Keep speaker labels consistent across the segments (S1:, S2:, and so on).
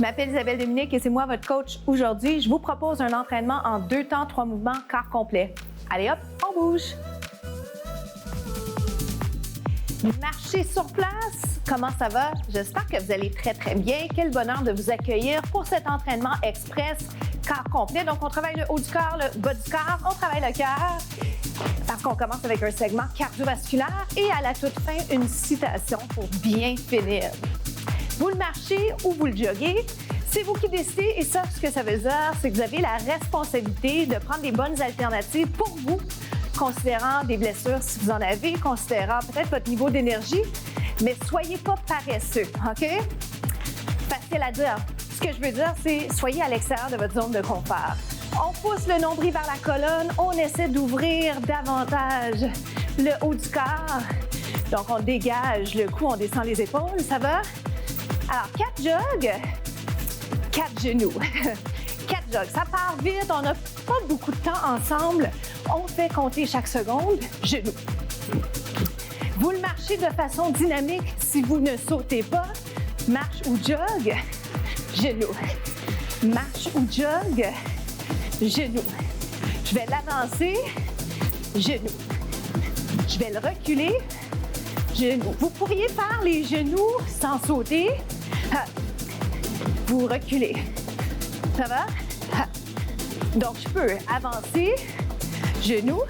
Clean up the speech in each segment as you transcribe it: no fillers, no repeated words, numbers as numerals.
S1: Je m'appelle Isabelle Dominique et c'est moi votre coach aujourd'hui. Je vous propose un entraînement en 2 temps, 3 mouvements, corps complet. Allez hop, on bouge! Marchez sur place, comment ça va? J'espère que vous allez très bien. Quel bonheur de vous accueillir pour cet entraînement express corps complet. Donc, on travaille le haut du corps, le bas du corps, on travaille le cœur parce qu'on commence avec un segment cardiovasculaire et à la toute fin, une citation pour bien finir. Vous le marchez ou vous le joguez, c'est vous qui décidez et ça, ce que ça veut dire, c'est que vous avez la responsabilité de prendre des bonnes alternatives pour vous, considérant des blessures si vous en avez, considérant peut-être votre niveau d'énergie, mais soyez pas paresseux, OK? Facile à dire. Ce que je veux dire, c'est soyez à l'extérieur de votre zone de confort. On pousse le nombril vers la colonne, on essaie d'ouvrir davantage le haut du corps. Donc, on dégage le cou, on descend les épaules, ça va? Alors, 4 jogs, 4 genoux. 4 jogs, ça part vite, on n'a pas beaucoup de temps ensemble. On fait compter chaque seconde, genoux. Vous le marchez de façon dynamique si vous ne sautez pas. Marche ou jog, genoux. Marche ou jog, genoux. Je vais l'avancer, genoux. Je vais le reculer, genoux. Vous pourriez faire les genoux sans sauter. Vous reculez. Ça va? Donc, je peux avancer, genoux,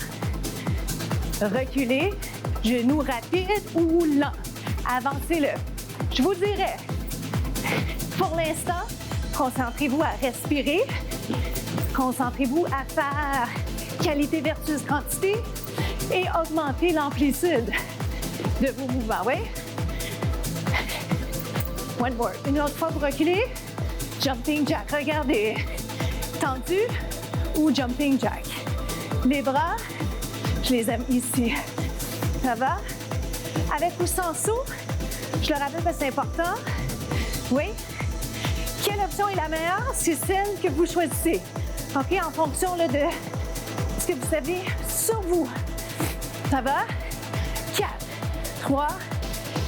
S1: reculer, genoux rapide ou lent. Avancez-le. Je vous dirais, pour l'instant, concentrez-vous à respirer. Concentrez-vous à faire qualité versus quantité et augmenter l'amplitude de vos mouvements, oui? One more. Une autre fois, vous reculez. Jumping jack. Regardez. Tendu ou jumping jack. Les bras, je les aime ici. Ça va? Avec ou sans saut, je le rappelle parce que c'est important. Oui? Quelle option est la meilleure? C'est celle que vous choisissez. OK? En fonction là, de ce que vous savez sur vous. Ça va? 4, 3,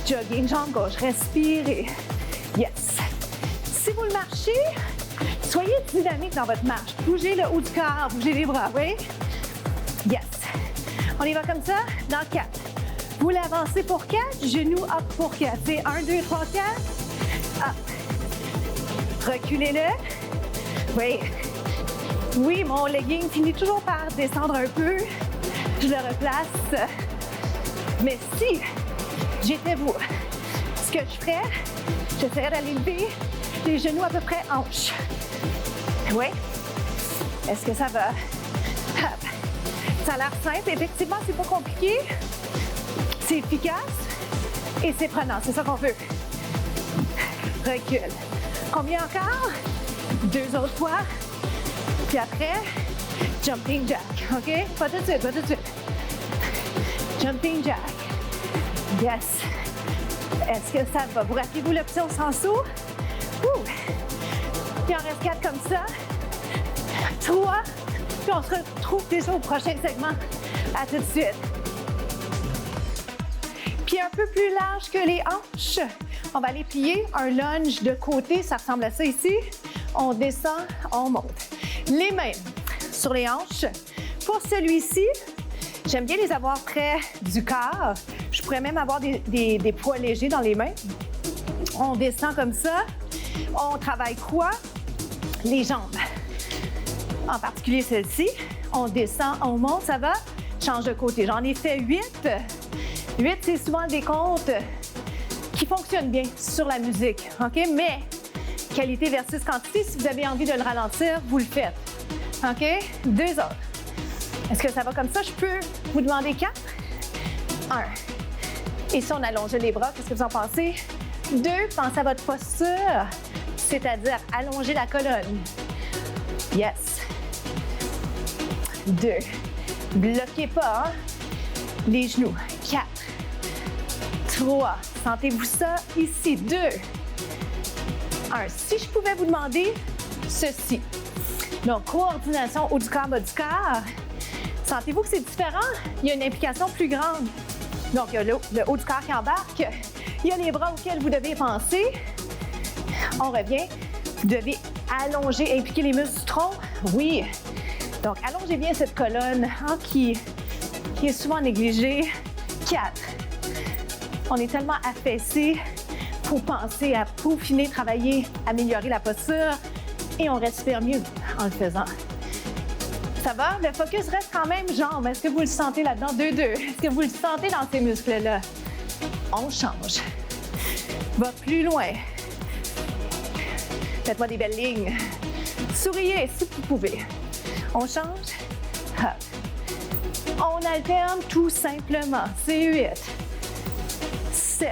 S1: jogging, jambe gauche. Respirez. Yes. Si vous le marchez, soyez dynamique dans votre marche. Bougez le haut du corps, bougez les bras, oui? Yes. On y va comme ça, dans 4. Vous l'avancez pour 4, genoux up pour 4. C'est 1, 2, 3, 4. Up. Reculez-le. Oui. Oui, mon legging finit toujours par descendre un peu. Je le replace. Mais si j'étais vous, ce que je ferais, j'essaierais d'aller lever les genoux à peu près hanches. Oui? Est-ce que ça va? Hop. Ça a l'air simple. Effectivement, c'est pas compliqué. C'est efficace et c'est prenant. C'est ça qu'on veut. Recule. Combien encore? 2 autres fois. Puis après, jumping jack. OK? Pas tout de suite, pas tout de suite. Jumping jack. Yes. Est-ce que ça va? Vous rappelez-vous l'option sans saut? Ouh. Puis on reste 4 comme ça. 3. Puis on se retrouve déjà au prochain segment. À tout de suite. Pieds un peu plus large que les hanches. On va aller plier un lunge de côté. Ça ressemble à ça ici. On descend, on monte. Les mains sur les hanches. Pour celui-ci, j'aime bien les avoir près du corps. Je pourrais même avoir des poids légers dans les mains. On descend comme ça. On travaille quoi? Les jambes. En particulier celle-ci. On descend, on monte, ça va? Change de côté. J'en ai fait 8. 8, c'est souvent des comptes qui fonctionnent bien sur la musique. OK? Mais qualité versus quantité, si vous avez envie de le ralentir, vous le faites. OK? 2 autres. Est-ce que ça va comme ça? Je peux vous demander 4. 1. Et si on allonge les bras, qu'est-ce que vous en pensez? 2, pensez à votre posture, c'est-à-dire allonger la colonne. Yes. 2. Bloquez pas, hein? Les genoux. 4. 3. Sentez-vous ça ici. 2. 1. Si je pouvais vous demander ceci. Donc, coordination haut du corps, bas du corps. Sentez-vous que c'est différent? Il y a une implication plus grande. Donc, il y a le haut du corps qui embarque. Il y a les bras auxquels vous devez penser. On revient. Vous devez allonger, impliquer les muscles du tronc. Oui. Donc, allongez bien cette colonne hein, qui est souvent négligée. 4. On est tellement affaissé pour penser à peaufiner, travailler, améliorer la posture. Et on respire mieux en le faisant. Ça va? Le focus reste quand même jambes. Est-ce que vous le sentez là-dedans? 2-2. Est-ce que vous le sentez dans ces muscles-là? On change. Va plus loin. Faites-moi des belles lignes. Souriez si vous pouvez. On change. Hop. On alterne tout simplement. C'est 8, 7,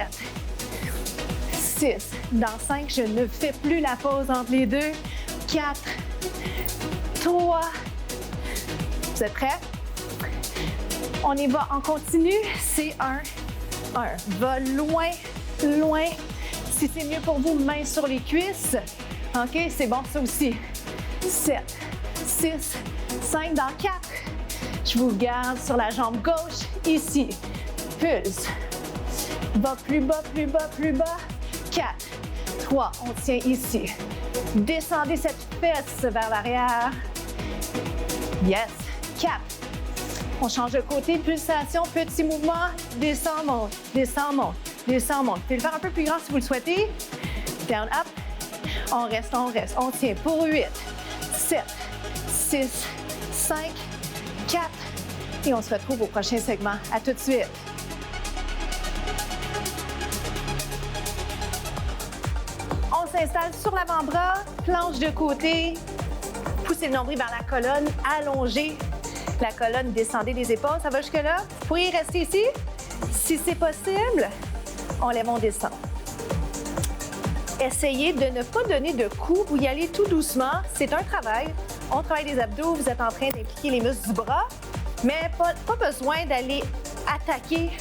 S1: 6. Dans 5, je ne fais plus la pause entre les deux. 4, 3. Vous êtes prêts? On y va en continu. C'est 1. Va loin, loin. Si c'est mieux pour vous, main sur les cuisses. OK, c'est bon ça aussi. 7, 6, 5 dans 4. Je vous garde sur la jambe gauche, ici. Pulse. Va plus bas, plus bas, plus bas. 4, 3, on tient ici. Descendez cette fesse vers l'arrière. Yes. 4. On change de côté, pulsation, petit mouvement. Descend, monte, descend, monte, descend, monte. Vous pouvez le faire un peu plus grand si vous le souhaitez. Down, up. On reste, on reste. On tient pour 8, 7, 6, 5, 4. Et on se retrouve au prochain segment. À tout de suite. On s'installe sur l'avant-bras, planche de côté. Poussez le nombril vers la colonne, allongez la colonne, descendez les épaules. Ça va jusque-là? Vous pourriez rester ici. Si c'est possible, on lève, on descend. Essayez de ne pas donner de coups, vous y allez tout doucement. C'est un travail. On travaille les abdos, vous êtes en train d'impliquer les muscles du bras, mais pas besoin d'aller attaquer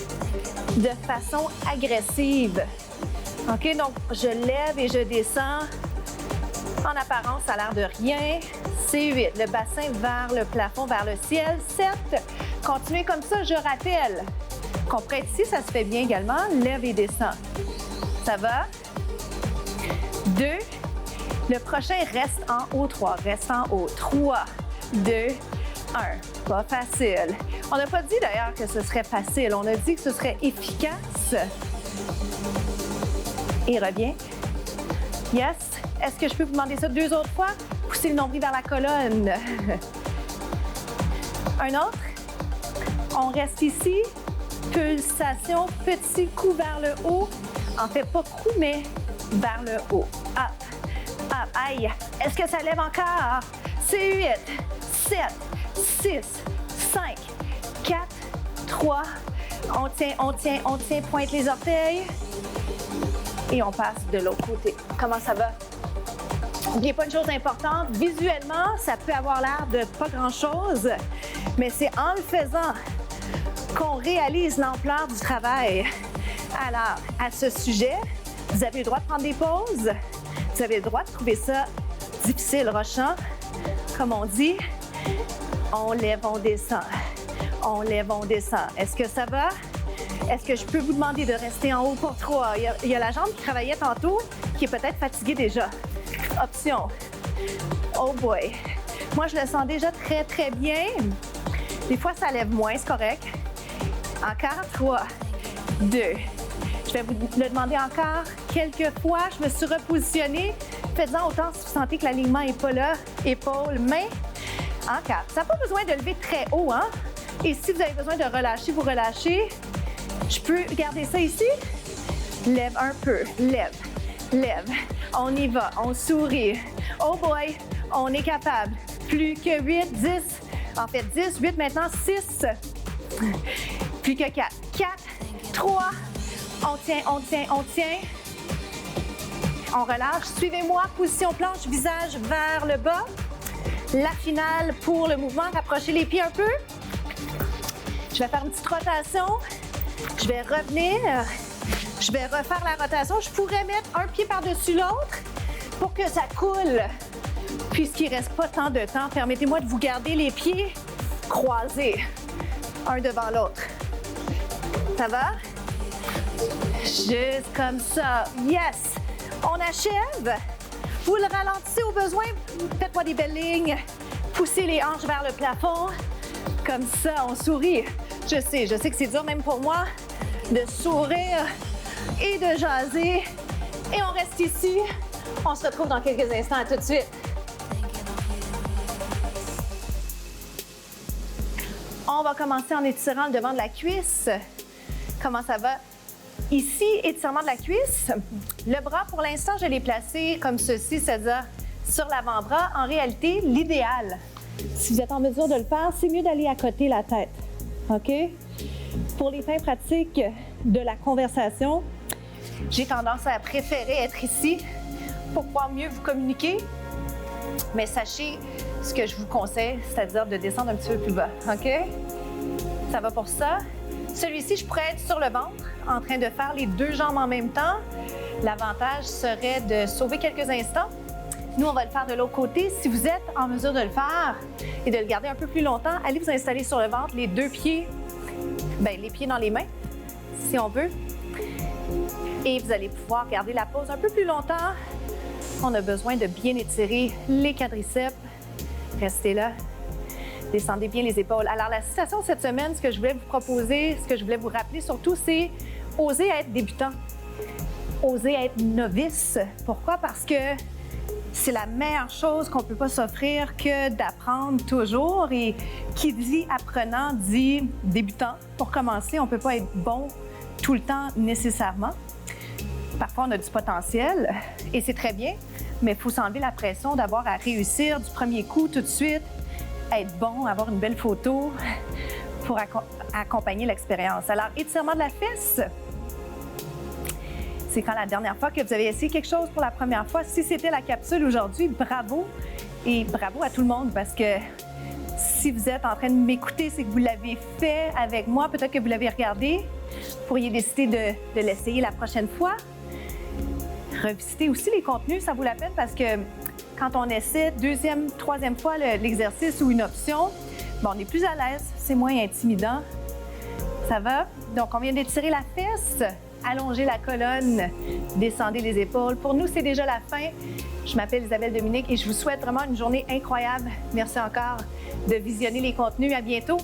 S1: de façon agressive. OK? Donc, je lève et je descends. En apparence, ça a l'air de rien. C'est 8. Le bassin vers le plafond, vers le ciel. 7. Continuez comme ça. Je rappelle qu'on prête ici, ça se fait bien également. Lève et descend. Ça va? 2. Le prochain reste en haut. 3. Reste en haut. 3, 2, 1. Pas facile. On n'a pas dit d'ailleurs que ce serait facile. On a dit que ce serait efficace. Et reviens. Yes. Est-ce que je peux vous demander ça 2 autres fois? Poussez le nombril vers la colonne. Un autre. On reste ici. Pulsation, petit coup vers le haut. En fait, pas coup, mais vers le haut. Up, up, aïe. Est-ce que ça lève encore? C'est 8, 7, 6, 5, 4, 3. On tient, on tient, on tient. Pointe les orteils. Et on passe de l'autre côté. Comment ça va? N'oubliez pas une chose importante, visuellement, ça peut avoir l'air de pas grand-chose, mais c'est en le faisant qu'on réalise l'ampleur du travail. Alors, à ce sujet, vous avez le droit de prendre des pauses, vous avez le droit de trouver ça difficile, rochant, comme on dit. On lève, on descend. On lève, on descend. Est-ce que ça va? Est-ce que je peux vous demander de rester en haut pour 3? Il y a la jambe qui travaillait tantôt, qui est peut-être fatiguée déjà. Option. Oh boy. Moi, je le sens déjà très, très bien. Des fois, ça lève moins, c'est correct. Encore 3, 2. Je vais vous le demander encore quelques fois. Je me suis repositionnée. Faites-en autant si vous sentez que l'alignement n'est pas là. Épaules, mains. Encore. Ça n'a pas besoin de lever très haut, hein? Et si vous avez besoin de relâcher, vous relâchez. Je peux garder ça ici. Lève un peu. Lève. Lève. On y va. On sourit. Oh boy. On est capable. Plus que 8, 10. En fait, 10, 8, maintenant 6. Plus que 4. 4, 3. On tient, on tient, on tient. On relâche. Suivez-moi. Position planche, visage vers le bas. La finale pour le mouvement. Rapprochez les pieds un peu. Je vais faire une petite rotation. Je vais revenir. Je vais refaire la rotation. Je pourrais mettre un pied par-dessus l'autre pour que ça coule. Puisqu'il ne reste pas tant de temps, permettez-moi de vous garder les pieds croisés, un devant l'autre. Ça va? Juste comme ça. Yes! On achève. Vous le ralentissez au besoin. Faites-moi des belles lignes. Poussez les hanches vers le plafond. Comme ça, on sourit. Je sais que c'est dur même pour moi de sourire et de jaser. Et on reste ici. On se retrouve dans quelques instants. À tout de suite. On va commencer en étirant le devant de la cuisse. Comment ça va? Ici, étirement de la cuisse. Le bras, pour l'instant, je l'ai placé comme ceci, c'est-à-dire sur l'avant-bras. En réalité, l'idéal, si vous êtes en mesure de le faire, c'est mieux d'aller à côté la tête. OK? Pour les fins pratiques de la conversation, j'ai tendance à préférer être ici pour pouvoir mieux vous communiquer. Mais sachez ce que je vous conseille, c'est-à-dire de descendre un petit peu plus bas. OK? Ça va pour ça. Celui-ci, je pourrais être sur le ventre, en train de faire les deux jambes en même temps. L'avantage serait de sauver quelques instants. Nous, on va le faire de l'autre côté. Si vous êtes en mesure de le faire et de le garder un peu plus longtemps, allez vous installer sur le ventre, les deux pieds, les pieds dans les mains, si on veut. Et vous allez pouvoir garder la pose un peu plus longtemps. On a besoin de bien étirer les quadriceps. Restez là. Descendez bien les épaules. Alors, la citation cette semaine, ce que je voulais vous proposer, ce que je voulais vous rappeler surtout, c'est oser être débutant, oser être novice. Pourquoi? Parce que c'est la meilleure chose qu'on ne peut pas s'offrir que d'apprendre toujours. Et qui dit apprenant dit débutant. Pour commencer, on ne peut pas être bon tout le temps nécessairement. Parfois, on a du potentiel et c'est très bien, mais il faut s'enlever la pression d'avoir à réussir du premier coup tout de suite, être bon, avoir une belle photo pour accompagner l'expérience. Alors, étirement de la fesse, c'est quand la dernière fois que vous avez essayé quelque chose pour la première fois. Si c'était la capsule aujourd'hui, bravo et bravo à tout le monde parce que si vous êtes en train de m'écouter, c'est que vous l'avez fait avec moi, peut-être que vous l'avez regardé. Vous pourriez décider de l'essayer la prochaine fois. Revisiter aussi les contenus, ça vaut la peine parce que quand on essaie deuxième, troisième fois l'exercice ou une option, on est plus à l'aise, c'est moins intimidant. Ça va? Donc, on vient d'étirer la fesse, allonger la colonne, descendez les épaules. Pour nous, c'est déjà la fin. Je m'appelle Isabelle Dominique et je vous souhaite vraiment une journée incroyable. Merci encore de visionner les contenus. À bientôt.